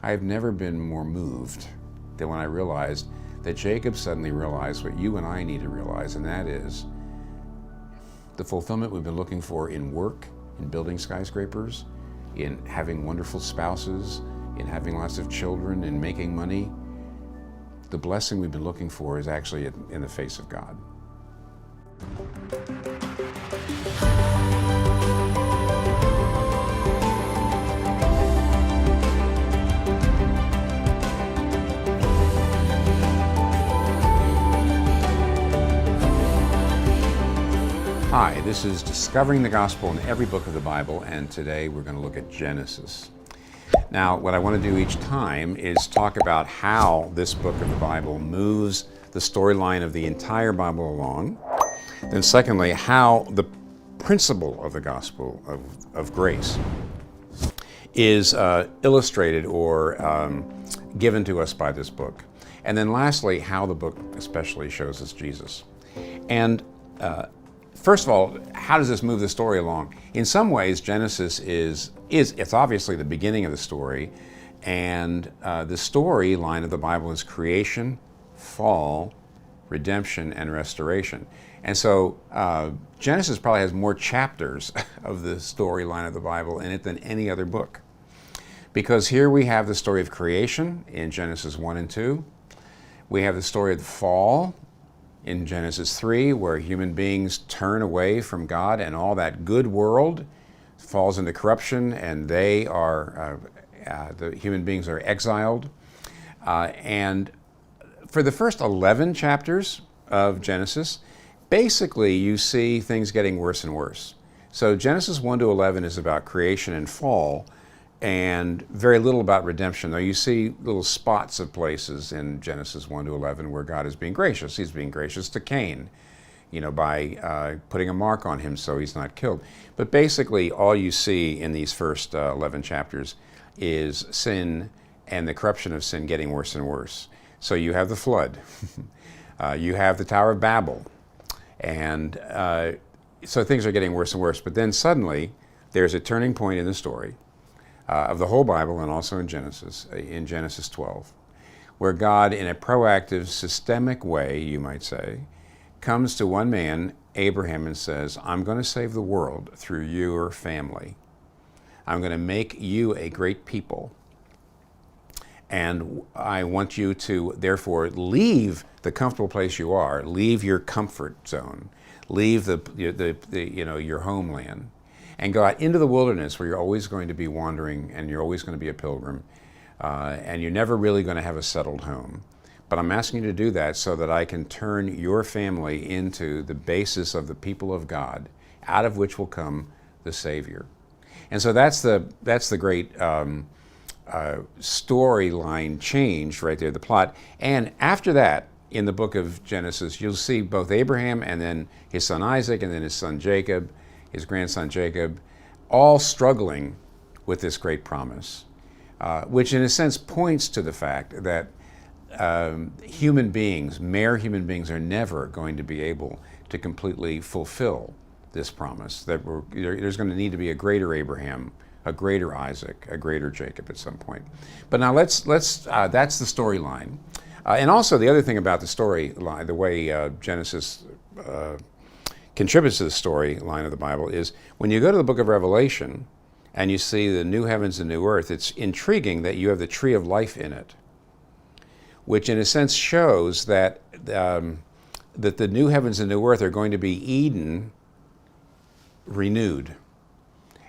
I've never been more moved than when I realized that Jacob suddenly realized what you and I need to realize, and that is the fulfillment we've been looking for in work, in building skyscrapers, in having wonderful spouses, in having lots of children, in making money. The blessing we've been looking for is actually in the face of God. Hi, this is Discovering the Gospel in Every Book of the Bible, and today we're going to look at Genesis. Now, what I want to do each time is talk about how this book of the Bible moves the storyline of the entire Bible along. Then secondly, how the principle of the gospel of grace is illustrated or given to us by this book. And then lastly, how the book especially shows us Jesus. And first of all, how does this move the story along? In some ways, Genesis it's obviously the beginning of the story, and the storyline of the Bible is creation, fall, redemption, and restoration. And so Genesis probably has more chapters of the storyline of the Bible in it than any other book. Because here we have the story of creation in Genesis 1 and 2. We have the story of the fall in Genesis 3, where human beings turn away from God and all that good world falls into corruption, and they are, the human beings are exiled. And for the first 11 chapters of Genesis, basically you see things getting worse and worse. So Genesis 1 to 11 is about creation and fall, and very little about redemption, though you see little spots of places in Genesis 1 to 11 where God is being gracious. He's being gracious to Cain, by putting a mark on him so he's not killed. But basically all you see in these first 11 chapters is sin and the corruption of sin getting worse and worse. So you have the flood, you have the Tower of Babel, and so things are getting worse and worse. But then suddenly there's a turning point in the story of the whole Bible, and also in Genesis 12, where God, in a proactive, systemic way, you might say, comes to one man, Abraham, and says, I'm going to save the world through your family. I'm going to make you a great people. And I want you to, therefore, leave the comfortable place you are, leave your comfort zone, leave your homeland, and go out into the wilderness where you're always going to be wandering and you're always going to be a pilgrim, and you're never really going to have a settled home. But I'm asking you to do that so that I can turn your family into the basis of the people of God, out of which will come the Savior. And so that's the great storyline change right there, the plot. And after that, in the book of Genesis, you'll see both Abraham and then his son Isaac and then his son Jacob, his grandson Jacob, all struggling with this great promise, which in a sense points to the fact that human beings, mere human beings, are never going to be able to completely fulfill this promise, that there's going to need to be a greater Abraham, a greater Isaac, a greater Jacob at some point. But now that's the storyline. And also the other thing about the storyline, the way Genesis contributes to the storyline of the Bible, is when you go to the book of Revelation and you see the new heavens and new earth, it's intriguing that you have the tree of life in it, which in a sense shows that that the new heavens and new earth are going to be Eden renewed.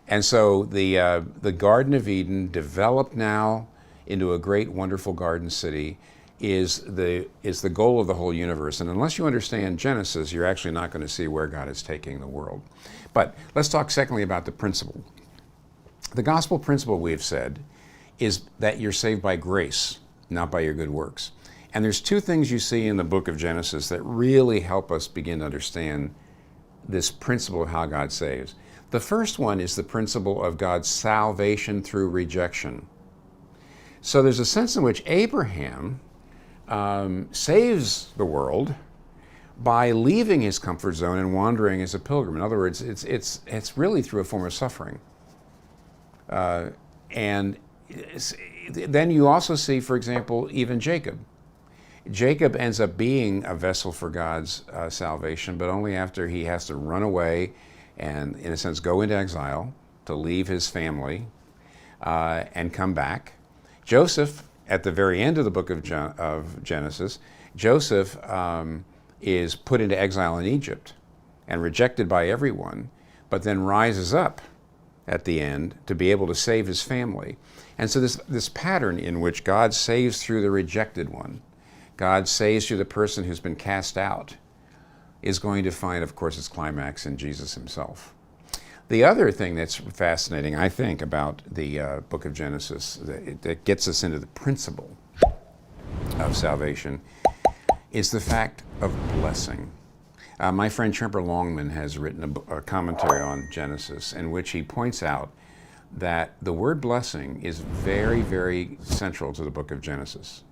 And so the Garden of Eden, developed now into a great, wonderful garden city, is the goal of the whole universe. And unless you understand Genesis, you're actually not going to see where God is taking the world. But let's talk secondly about the principle. The gospel principle, we've said, is that you're saved by grace, not by your good works. And there's two things you see in the book of Genesis that really help us begin to understand this principle of how God saves. The first one is the principle of God's salvation through rejection. So there's a sense in which Abraham saves the world by leaving his comfort zone and wandering as a pilgrim. In other words, it's really through a form of suffering. And then you also see, for example, even Jacob. Jacob ends up being a vessel for God's salvation, but only after he has to run away and, in a sense, go into exile to leave his family and come back. Joseph, at the very end of the book of Genesis, Joseph is put into exile in Egypt and rejected by everyone, but then rises up at the end to be able to save his family. And so this pattern in which God saves through the rejected one, God saves through the person who's been cast out, is going to find, of course, its climax in Jesus himself. The other thing that's fascinating, I think, about the book of Genesis that gets us into the principle of salvation is the fact of blessing. My friend Tremper Longman has written a commentary on Genesis in which he points out that the word blessing is very, very central to the book of Genesis.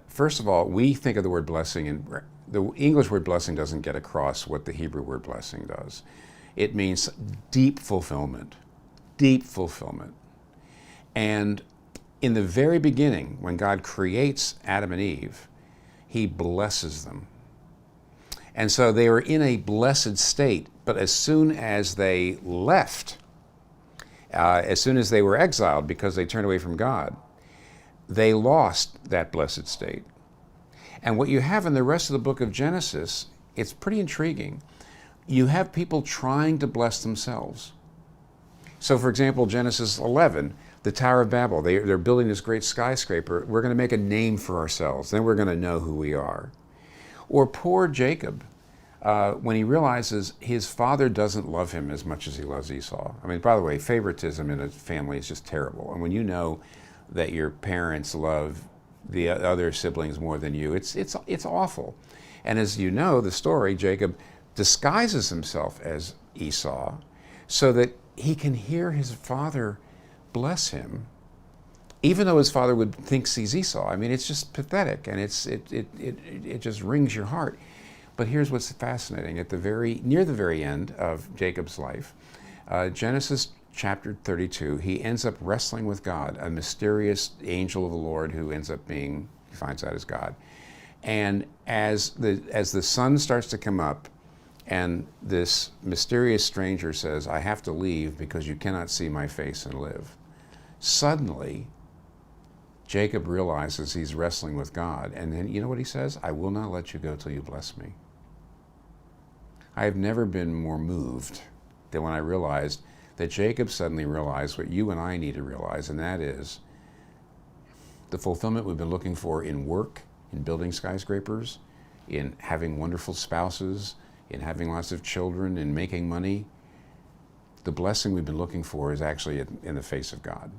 First of all, we think of the word blessing, and the English word blessing doesn't get across what the Hebrew word blessing does. It means deep fulfillment, deep fulfillment. And in the very beginning, when God creates Adam and Eve, he blesses them. And so they were in a blessed state, but as soon as they left, as soon as they were exiled because they turned away from God, they lost that blessed state. And what you have in the rest of the book of Genesis, it's pretty intriguing. You have people trying to bless themselves. So, for example, Genesis 11, the Tower of Babel, they're building this great skyscraper. We're going to make a name for ourselves. Then we're going to know who we are. Or poor Jacob, when he realizes his father doesn't love him as much as he loves Esau. I mean, by the way, favoritism in a family is just terrible. And when you know that your parents love the other siblings more than you, it's awful. And as you know, the story, Jacob disguises himself as Esau so that he can hear his father bless him, even though his father thinks he's Esau. I mean, it's just pathetic, and it just wrings your heart. But here's what's fascinating: near the very end of Jacob's life, Genesis chapter 32, he ends up wrestling with God, a mysterious angel of the Lord who ends up he finds out is God. And as the sun starts to come up, and this mysterious stranger says, "I have to leave because you cannot see my face and live," suddenly, Jacob realizes he's wrestling with God. And then, you know what he says? "I will not let you go till you bless me." I have never been more moved than when I realized that Jacob suddenly realized what you and I need to realize, and that is the fulfillment we've been looking for in work, in building skyscrapers, in having wonderful spouses, in having lots of children, in making money. The blessing we've been looking for is actually in the face of God.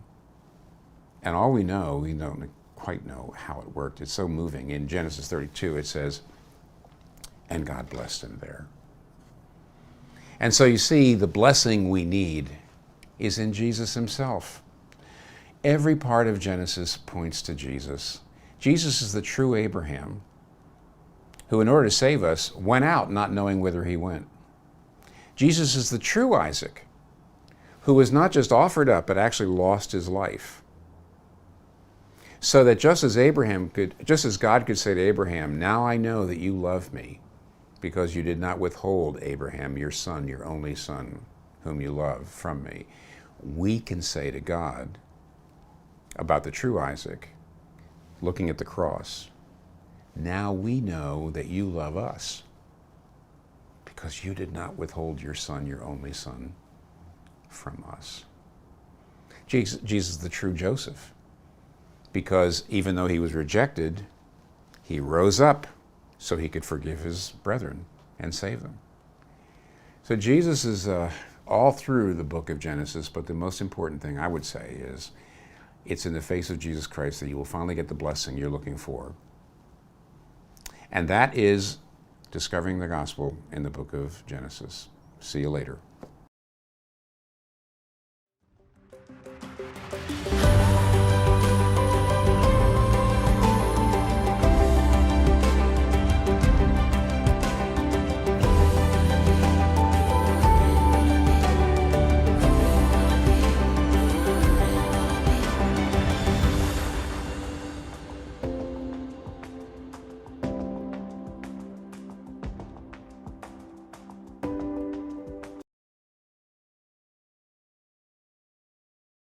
And all we don't quite know how it worked. It's so moving. In Genesis 32, it says, "And God blessed him there." And so you see, the blessing we need is in Jesus himself. Every part of Genesis points to Jesus. Jesus is the true Abraham, who, in order to save us, went out not knowing whither he went. Jesus is the true Isaac, who was not just offered up, but actually lost his life. So that just as God could say to Abraham, "Now I know that you love me, because you did not withhold Abraham, your son, your only son, whom you love, from me," we can say to God about the true Isaac, looking at the cross, "Now we know that you love us, because you did not withhold your son, your only son, from us." Jesus is the true Joseph, because even though he was rejected, he rose up so he could forgive his brethren and save them. So Jesus is all through the book of Genesis, but the most important thing I would say is it's in the face of Jesus Christ that you will finally get the blessing you're looking for. And that is discovering the gospel in the book of Genesis. See you later.